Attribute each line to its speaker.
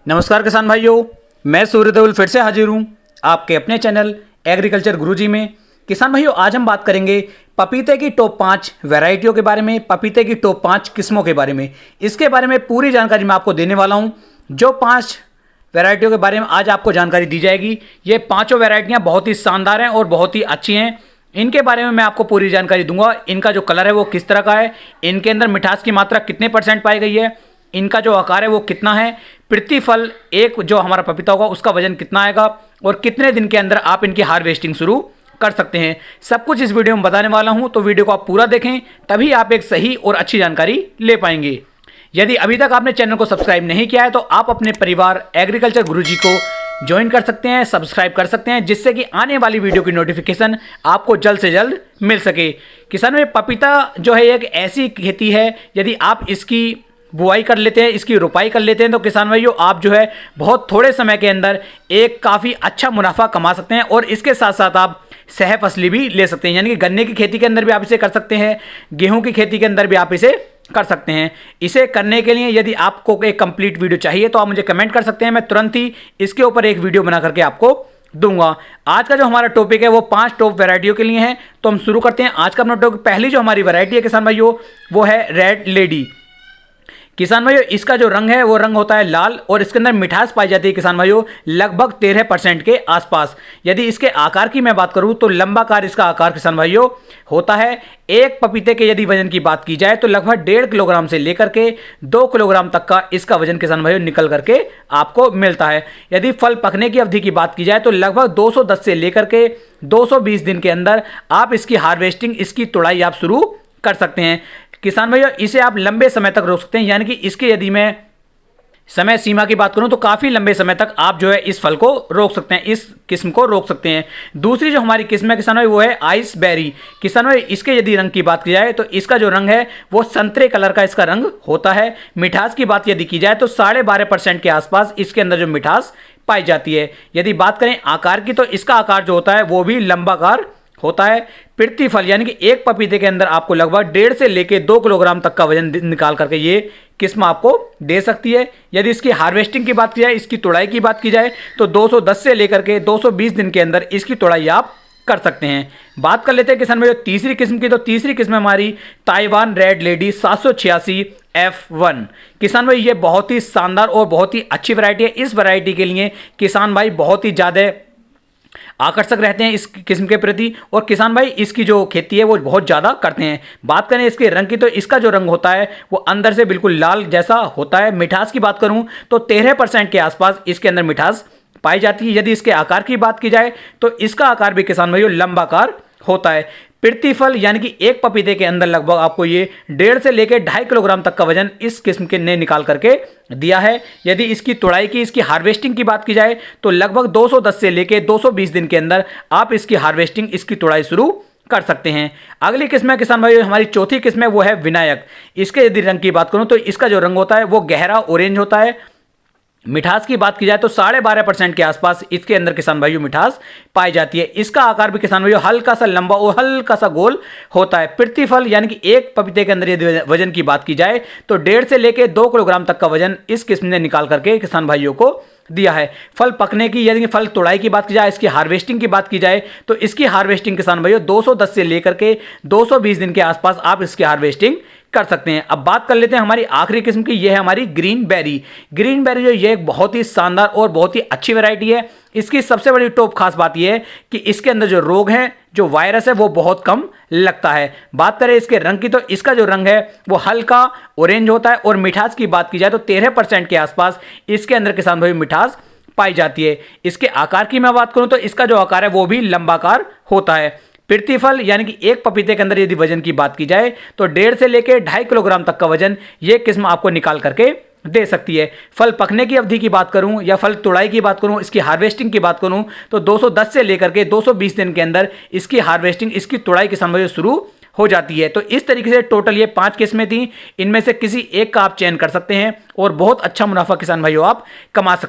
Speaker 1: नमस्कार किसान भाइयों, मैं सूर्यदेवल फिर से हाजिर हूँ आपके अपने चैनल एग्रीकल्चर गुरुजी में। किसान भाइयों, आज हम बात करेंगे पपीते की टॉप 5 वैरायटियों के बारे में, पपीते की टॉप 5 किस्मों के बारे में। इसके बारे में पूरी जानकारी मैं आपको देने वाला हूँ। जो 5 वैरायटियों के बारे में आज आपको जानकारी दी जाएगी, ये पाँचों वैरायटियाँ बहुत ही शानदार हैं और बहुत ही अच्छी हैं। इनके बारे में मैं आपको पूरी जानकारी दूंगा। इनका जो कलर है वो किस तरह का है, इनके अंदर मिठास की मात्रा कितने % पाई गई है, इनका जो आकार है वो कितना है, प्रति फल एक जो हमारा पपीता होगा उसका वजन कितना आएगा और कितने दिन के अंदर आप इनकी हार्वेस्टिंग शुरू कर सकते हैं, सब कुछ इस वीडियो में बताने वाला हूं। तो वीडियो को आप पूरा देखें, तभी आप एक सही और अच्छी जानकारी ले पाएंगे। यदि अभी तक आपने चैनल को सब्सक्राइब नहीं किया है तो आप अपने परिवार एग्रीकल्चर गुरुजी को ज्वाइन कर सकते हैं, सब्सक्राइब कर सकते हैं, जिससे कि आने वाली वीडियो की नोटिफिकेशन आपको जल्द से जल्द मिल सके। किसानों, में पपीता जो है एक ऐसी खेती है, यदि आप इसकी बुआई कर लेते हैं, इसकी रोपाई कर लेते हैं, तो किसान भाइयों आप जो है बहुत थोड़े समय के अंदर एक काफ़ी अच्छा मुनाफा कमा सकते हैं। और इसके साथ साथ आप सह फसली भी ले सकते हैं, यानी कि गन्ने की खेती के अंदर भी आप इसे कर सकते हैं, गेहूं की खेती के अंदर भी आप इसे कर सकते हैं। इसे करने के लिए यदि आपको एक कंप्लीट वीडियो चाहिए तो आप मुझे कमेंट कर सकते हैं, मैं तुरंत ही इसके ऊपर एक वीडियो बना करके आपको दूंगा। आज का जो हमारा टॉपिक है वो 5 टॉप वैरायटियों के लिए है। तो हम शुरू करते हैं आज का अपना टॉपिक। पहली जो हमारी वैरायटी है किसान भाइयों वो है रेड लेडी। किसान भाइयों, इसका जो रंग है वो रंग होता है लाल और इसके अंदर मिठास पाई जाती है किसान भाइयों लगभग 13% के आसपास। यदि इसके आकार की मैं बात करूं तो लंबाकार इसका आकार किसान भाइयों होता है। एक पपीते के यदि वजन की बात की जाए तो लगभग 1.5 किलोग्राम से लेकर के 2 किलोग्राम तक का इसका वजन किसान भाइयों निकल करके आपको मिलता है। यदि फल पकने की अवधि की बात की जाए तो लगभग 210 से लेकर के 220 दिन के अंदर आप इसकी हार्वेस्टिंग, इसकी तुड़ाई आप शुरू कर सकते हैं। किसान भाइयों, इसे आप लंबे समय तक रोक सकते हैं, यानी कि इसके यदि मैं समय सीमा की बात करूं तो काफ़ी लंबे समय तक आप जो है इस फल को रोक सकते हैं, इस किस्म को रोक सकते हैं। दूसरी जो हमारी किस्म है किसान भाई वो है आइस बेरी। किसान भाई, इसके यदि रंग की बात की जाए तो इसका जो रंग है वो संतरे कलर का इसका रंग होता है। मिठास की बात यदि की जाए तो 12.5% के आसपास इसके अंदर जो मिठास पाई जाती है। यदि बात करें आकार की तो इसका आकार जो होता है वो भी लंबाकार होता है। प्रति फल यानी कि एक पपीते के अंदर आपको लगभग 1.5 से लेके 2 किलोग्राम तक का वजन निकाल करके ये किस्म आपको दे सकती है। यदि इसकी हार्वेस्टिंग की बात की जाए, इसकी तुड़ाई की बात की जाए तो 210 से लेकर के 220 दिन के अंदर इसकी तुड़ाई आप कर सकते हैं। बात कर लेते हैं किसान भाइयों तीसरी किस्म की। तो तीसरी किस्म हमारी ताइवान रेड लेडी 786 F1। किसान भाई, ये बहुत ही शानदार और बहुत ही अच्छी वैरायटी है। इस वैरायटी के लिए किसान भाई बहुत ही ज़्यादा आकर्षक रहते हैं इस किस्म के प्रति, और किसान भाई इसकी जो खेती है वो बहुत ज़्यादा करते हैं। बात करें इसके रंग की तो इसका जो रंग होता है वो अंदर से बिल्कुल लाल जैसा होता है। मिठास की बात करूं तो 13% के आसपास इसके अंदर मिठास पाई जाती है। यदि इसके आकार की बात की जाए तो इसका आकार भी किसान भाइयों लंबाकार होता है। प्रति फल यानी कि एक पपीते के अंदर लगभग आपको ये 1.5 से लेकर 2.5 किलोग्राम तक का वजन इस किस्म के ने निकाल करके दिया है। यदि इसकी तुड़ाई की, इसकी हार्वेस्टिंग की बात की जाए तो लगभग 210 से लेकर 220 दिन के अंदर आप इसकी हार्वेस्टिंग, इसकी तुड़ाई शुरू कर सकते हैं। अगली किस्म है किसान भाई हमारी चौथी किस्म है वो है विनायक। इसके यदि रंग की बात करूं तो इसका जो रंग होता है वो गहरा ऑरेंज होता है। मिठास की बात की जाए तो 12.5% के आसपास इसके अंदर किसान भाइयों मिठास पाई जाती है। इसका आकार भी किसान भाइयों हल्का सा लंबा और हल्का सा गोल होता है। प्रति फल यानी कि एक पपीते के अंदर यदि वजन की बात की जाए तो 1.5 से लेकर 2 किलोग्राम तक का वजन इस किस्म ने निकाल करके किसान भाइयों को दिया है। फल पकने की यानी कि फल तोड़ाई की बात की जाए, इसकी हार्वेस्टिंग की बात की जाए तो इसकी हार्वेस्टिंग किसान भाइयों 210 से लेकर के 220 दिन के आसपास आप इसकी हार्वेस्टिंग कर सकते हैं। अब बात कर लेते हैं हमारी आखिरी किस्म की, यह है हमारी ग्रीन बेरी। ग्रीन बेरी जो ये एक बहुत ही शानदार और बहुत ही अच्छी वैरायटी है। इसकी सबसे बड़ी टॉप खास बात यह है कि इसके अंदर जो रोग है, जो वायरस है वो बहुत कम लगता है। बात करें इसके रंग की तो इसका जो रंग है वो हल्का ऑरेंज होता है और मिठास की बात की जाए तो 13% के आसपास इसके अंदर किसान भाई मिठास पाई जाती है। इसके आकार की मैं बात करूं तो इसका जो आकार है वो भी लंबाकार होता है। प्रति फल यानी कि एक पपीते के अंदर यदि वजन की बात की जाए तो 1.5 से लेकर 2.5 किलोग्राम तक का वजन ये किस्म आपको निकाल करके दे सकती है। फल पकने की अवधि की बात करूं या फल तुड़ाई की बात करूं, इसकी हार्वेस्टिंग की बात करूं तो 210 से लेकर के 220 दिन के अंदर इसकी हार्वेस्टिंग, इसकी तुड़ाई किसान भाइयों शुरू हो जाती है। तो इस तरीके से टोटल ये 5 किस्में थी, इनमें से किसी एक का आप चयन कर सकते हैं और बहुत अच्छा मुनाफा किसान भाइयों आप कमा सकते हैं।